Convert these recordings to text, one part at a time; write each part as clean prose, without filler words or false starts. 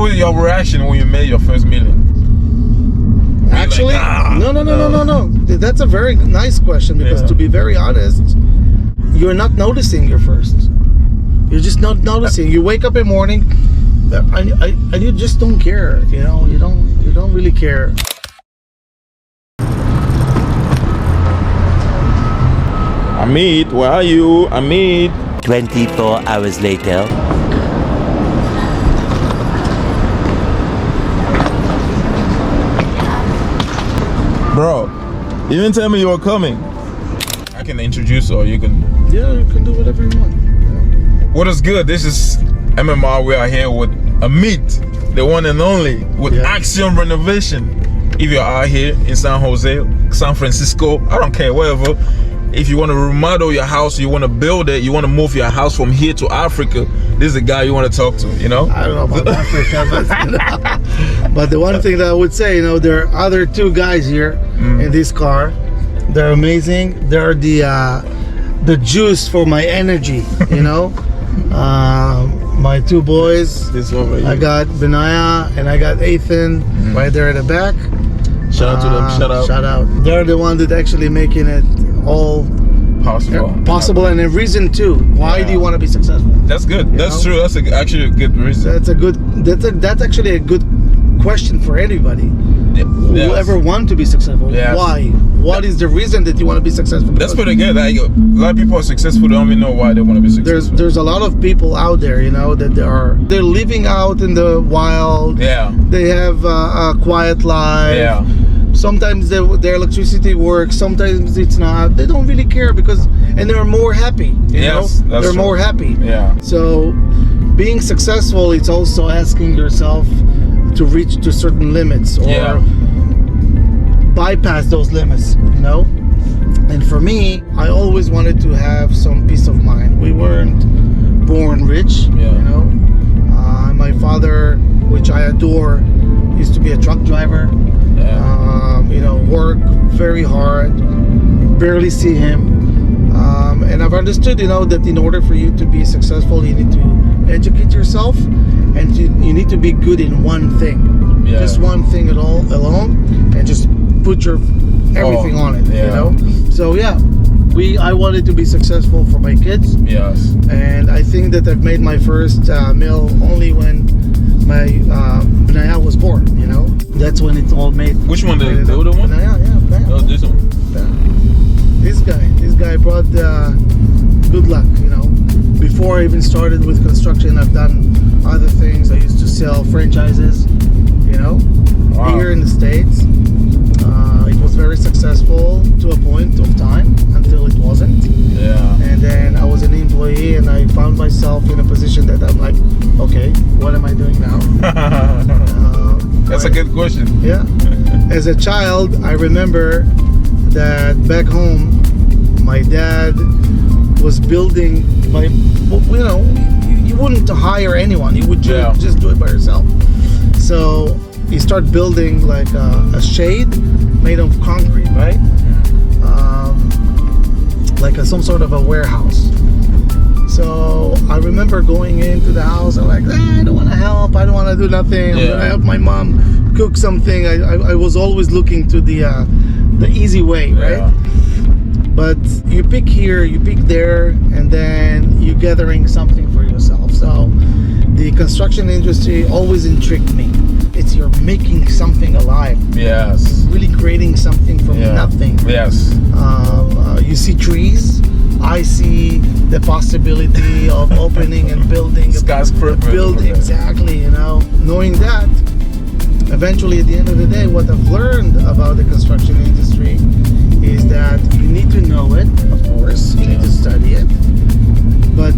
was your reaction when you made your first million? Actually, like, no. That's a very nice question, because to be very honest, you're not noticing your first. You're just not noticing. You wake up in the morning, and you just don't care. You know, you don't really care. Amit, where are you? Amit. 24 hours later. Bro, you didn't tell me you were coming. I can introduce, or you can... Yeah, you can do whatever you want. Yeah. What is good? This is MMR. We are here with Amit, the one and only, with Axiom Renovation. If you're out here in San Jose, San Francisco, I don't care, wherever. If you want to remodel your house, you want to build it, you want to move your house from here to Africa, this is the guy you want to talk to, you know? I don't know about Africa, but the one thing that I would say, you know, there are other two guys here in this car. They're amazing. They're the juice for my energy, you know? My two boys. This over here. I got Benaya and I got Ethan right there at the back. Shout out to them. Shout out. Shout out. They're the one that actually making it all possible, and a reason too. Why do you want to be successful? That's good. That's true. That's actually a good reason. That's actually a good question for anybody. Whoever want to be successful. Why? What is the reason that you want to be successful? That's pretty good. Like, a lot of people are successful, they don't even know why they want to be successful. There's a lot of people out there, you know, that they're living out in the wild. Yeah. They have a quiet life. Yeah. Sometimes their electricity works, sometimes it's not. They don't really care and they're more happy. You know? They're more happy. Yeah. So being successful, it's also asking yourself to reach to certain limits or bypass those limits, you know? And for me, I always wanted to have some peace of mind. We weren't born rich, you know? My father, which I adore, used to be a truck driver. You know, work very hard, barely see him. And I've understood, you know, that in order for you to be successful, you need to educate yourself, and you need to be good in one thing. Just one thing alone, and just put your everything on it, you know? So I wanted to be successful for my kids. Yes. And I think that I've made my first meal only when my Benaya was born, you know? That's when it's all made. Which one? The older one? Benaya. Oh, this one. This guy brought good luck, you know. Before I even started with construction, I've done other things. I used to sell franchises, you know, here in the States. It was very successful to a point of time until it wasn't. Yeah. And then I was an employee, and I found myself in a position that I'm like, okay, what am I doing now? That's a good question. Yeah. As a child, I remember that back home, my dad was building you know, you wouldn't hire anyone. You would just do it by yourself. So he started building like a shade made of concrete, right? Like some sort of a warehouse. So I remember going into the house. I'm like, I don't want to help. I don't want to do nothing. I'm gonna help my mom cook something. I was always looking to the easy way, right? But you pick here, you pick there, and then you're gathering something for yourself. So the construction industry always intrigued me. It's you're making something alive. Yes. Really creating something from nothing. Yes. You see trees. I see the possibility of opening and building skyscraper. Building, exactly, you know. Knowing that, eventually at the end of the day, what I've learned about the construction industry is that you need to know it, of course, you need to study it. But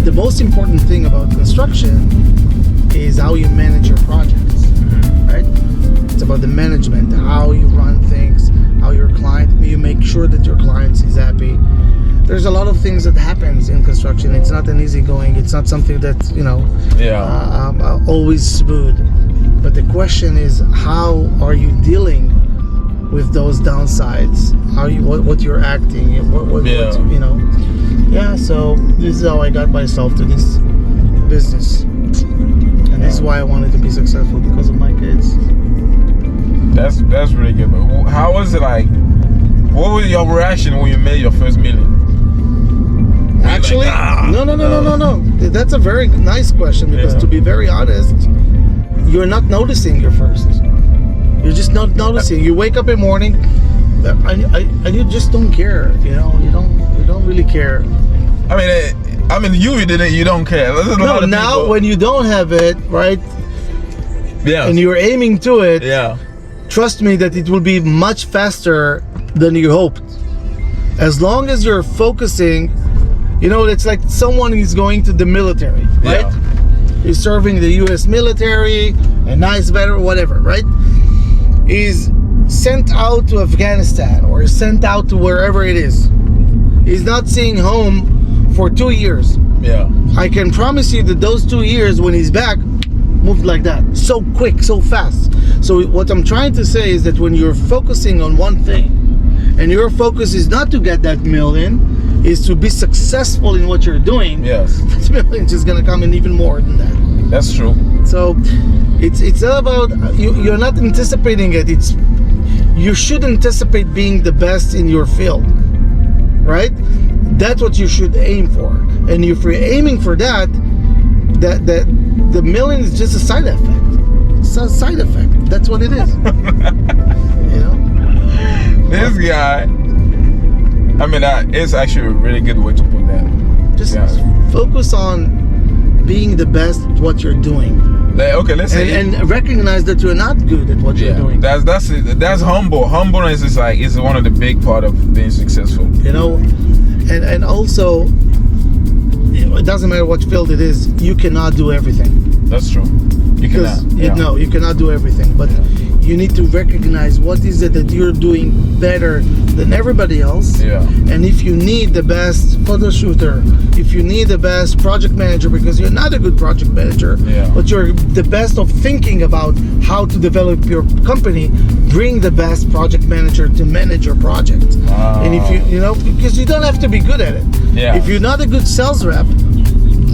the most important thing about construction is how you manage your projects, right? It's about the management, how you run things, how you make sure that your client is happy. There's a lot of things that happens in construction. It's not an easy going. It's not something that's, you know, always smooth. But the question is, how are you dealing with those downsides? What you're acting, what you know? Yeah. So this is how I got myself to this business, and This is why I wanted to be successful, because of my kids. That's really good. But how was it like? What was your reaction when you made your first million? Actually, no. That's a very nice question, because to be very honest, you're not noticing your first. You're just not noticing. You wake up in the morning, and you just don't care. You know, you don't really care. I mean, you don't care. No, now people. When you don't have it, right? Yeah. And you're aiming to it. Yeah. Trust me that it will be much faster than you hoped. As long as you're focusing, you know, it's like someone is going to the military, right? Yeah. He's serving the US military, a nice veteran, whatever, right? He's sent out to Afghanistan or sent out to wherever it is. He's not seeing home for 2 years. Yeah. I can promise you that those 2 years when he's back moved like that, so quick, so fast. So what I'm trying to say is that when you're focusing on one thing, and your focus is not to get that million, is to be successful in what you're doing. Yes. That million is gonna come in even more than that. That's true. So it's all about you're not anticipating it. You should anticipate being the best in your field, right? That's what you should aim for. And if you're aiming for that, the million is just a side effect. It's a side effect. That's what it is. You know? This guy, I mean, it's actually a really good way to put that. Just focus on being the best at what you're doing. Okay, let's say and recognize that you're not good at what you're doing. That's humble. Humbleness is one of the big part of being successful. You know, and also, it doesn't matter what field it is. You cannot do everything. That's true. You cannot. You cannot do everything. But you need to recognize what is it that you're doing better than everybody else. Yeah. And if you need the best photo shooter, if you need the best project manager, because you're not a good project manager, but you're the best of thinking about how to develop your company, bring the best project manager to manage your project. Wow. And if you know, because you don't have to be good at it. Yeah. If you're not a good sales rep,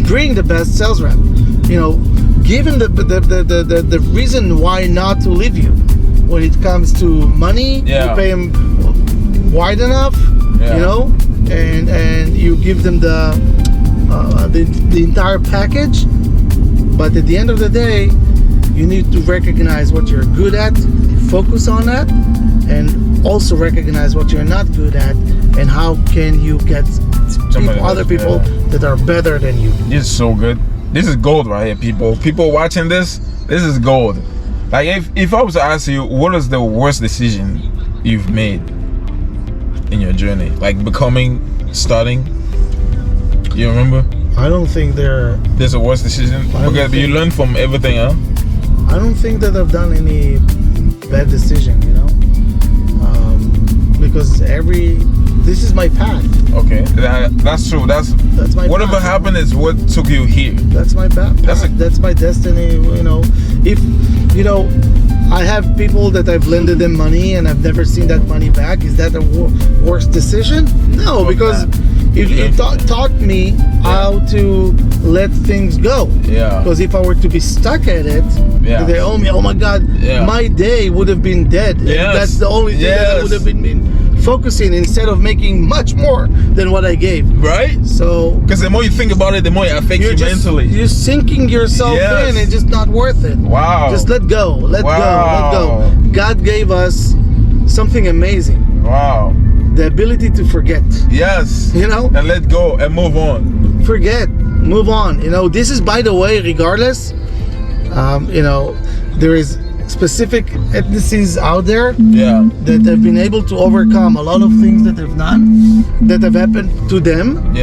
bring the best sales rep. You know, give him the reason why not to leave you. When it comes to money, you pay him wide enough, you know, and you give them the entire package. But at the end of the day, you need to recognize what you're good at, focus on that, and also recognize what you're not good at, and how can you get other people that are better than you. This is so good. This is gold right here, people. People watching this is gold. Like if I was to ask you, what is the worst decision you've made in your journey? Like starting, you remember? I don't think there's a worst decision, because you learn from everything, huh? I don't think that I've done any bad decision, you know, because this is my path. Okay, that's true. That's my whatever path. Happened is what took you here. That's my path. That's my destiny. You know, if you know, I have people that I've lended them money and I've never seen that money back. Is that a worst decision? No, because it taught me how to let things go. Yeah. Because if I were to be stuck at it, they owe me. Oh my God, my day would have been dead. Yes. That's the only thing that I would have been focusing, instead of making much more than what I gave. Right. So, because the more you think about it, the more it affects you mentally. You're sinking yourself in. It's just not worth it. Wow. Just let go. Let go. God gave us something amazing. Wow. The ability to forget. Yes. You know? And let go and move on. Forget. Move on. You know, this is, by the way, regardless, you know, there is specific ethnicities out there that have been able to overcome a lot of things that they've done, that have happened to them,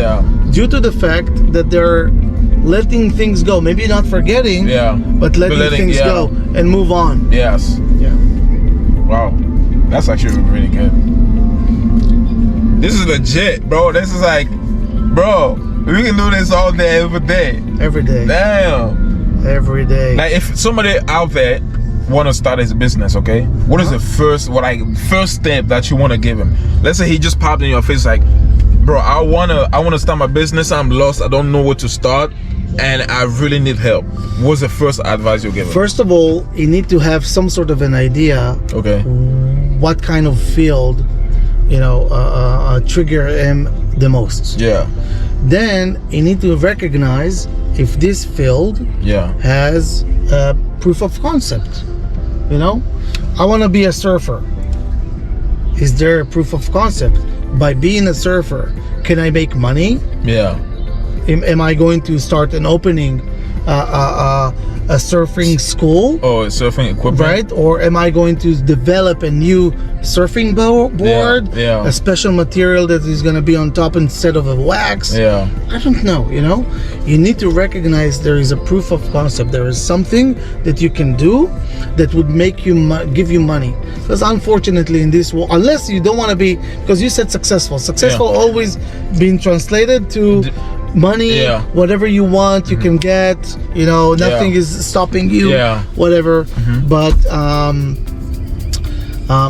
due to the fact that they're letting things go. Maybe not forgetting, but letting things go and move on. Yes. Yeah. Wow. That's actually really good. This is legit, bro. This is like, bro, we can do this all day, every day. Every day. Damn. Every day. Like, if somebody out there want to start his business, okay, what is the first step that you want to give him? Let's say he just popped in your face like, bro, I wanna start my business, I'm lost, I don't know where to start. and I really need help. What's the first advice you give? First of all, you need to have some sort of an idea. Okay. What kind of field, trigger him the most. Yeah. Then you need to recognize if this field has a proof of concept. I want to be a surfer. Is there a proof of concept? By being a surfer, can I make money? Yeah. Am I going to start an opening a surfing school? Oh, surfing equipment. Right? Or am I going to develop a new surfing board? Yeah. A special material that is going to be on top instead of a wax? Yeah. I don't know, You need to recognize there is a proof of concept. There is something that you can do that would make you give you money. Because unfortunately in this world, unless you don't want to be, because you said successful always being translated to money, whatever you want you can get, nothing is stopping you, whatever. But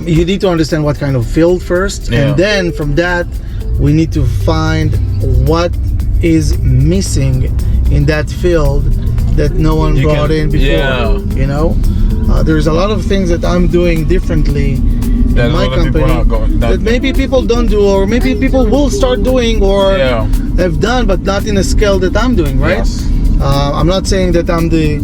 you need to understand what kind of field first, and then from that we need to find what is missing in that field that no one brought in before. There's a lot of things that I'm doing differently in my company that maybe people don't do, or maybe people will start doing, or have done, but not in a scale that I'm doing, right? I'm not saying that I'm the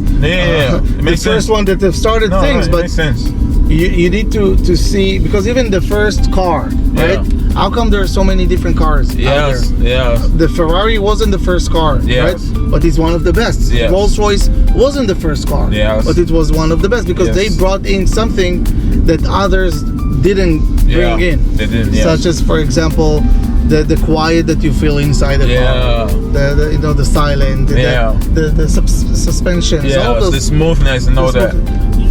first one that have started things, but makes sense. You need to see, because even the first car, right? How come there are so many different cars out there? The Ferrari wasn't the first car, right? But it's one of the best. Rolls Royce wasn't the first car, but it was one of the best because they brought in something that others didn't bring in. They didn't, such as, for example, the quiet that you feel inside the car, the silent, the suspensions, all those, the smoothness and all that.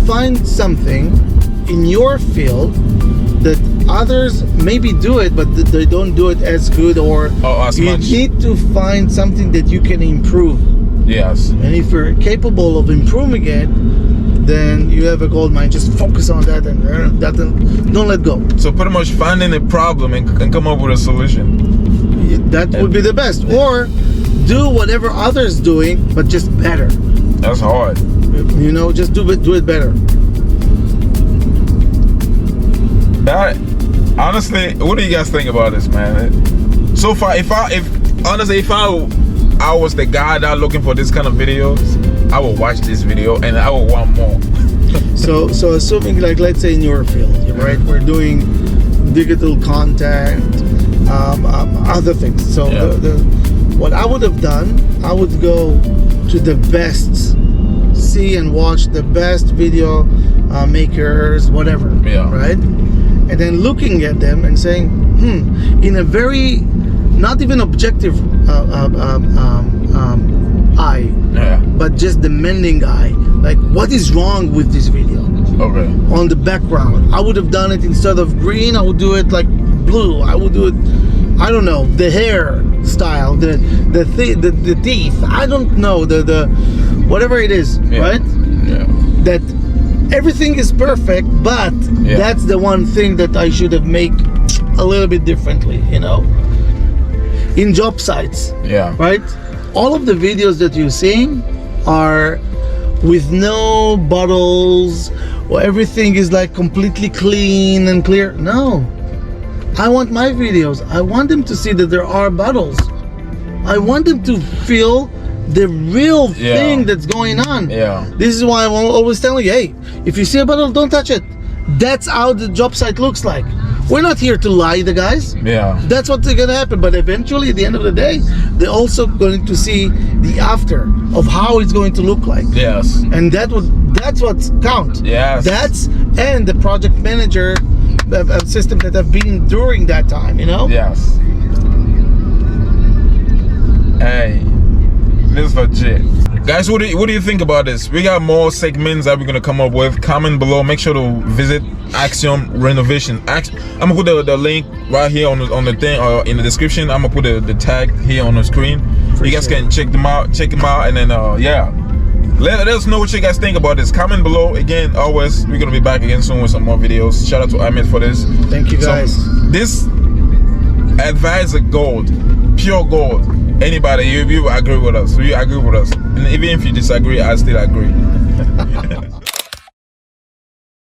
Find something in your field that others maybe do it, but they don't do it as good, or as you much. need to find something that you can improve. And if you're capable of improving it, then you have a gold mine. Just focus on that and don't let go. So pretty much finding a problem and come up with a solution. That would be the best. Or do whatever others doing, but just better. That's hard. Just do it better. Honestly, what do you guys think about this, man? So far, if I was the guy that looking for this kind of videos, I will watch this video and I will want more. So assuming, like, let's say in your field, right? We're doing digital content, other things. So what I would have done, I would go to the best, see and watch the best video makers, whatever, right? And then looking at them and saying, in a very, not even objective eye, but just the mending eye, like, what is wrong with this video? On the background, I would have done it, instead of green, I would do it like blue. I would do it, I don't know, the hair style, the teeth, I don't know, the whatever it is, right? That everything is perfect, but that's the one thing that I should have made a little bit differently, in job sites, right? All of the videos that you're seeing are with no bottles, or everything is like completely clean and clear. No, I want my videos, I want them to see that there are bottles. I want them to feel the real thing that's going on. This is why I'm always telling you, hey, if you see a bottle, don't touch it. That's how the job site looks like. We're not here to lie, the guys. That's what's gonna happen. But eventually, at the end of the day, they're also going to see the after of how it's going to look like. And that's what counts. That's, and the project manager system that have been during that time, Hey, this is legit. Guys, what do you think about this? We got more segments that we're gonna come up with. Comment below. Make sure to visit Axiom Renovation. I'm gonna put the link right here on the thing, or in the description. I'm gonna put the tag here on the screen. You guys can check them out, and then let us know what you guys think about this. Comment below. Again, always, we're gonna be back again soon with some more videos. Shout out to Amit for this. Thank you, guys. So, this advice is gold. pure gold. Anybody, you agree with us. You agree with us. And even if you disagree, I still agree.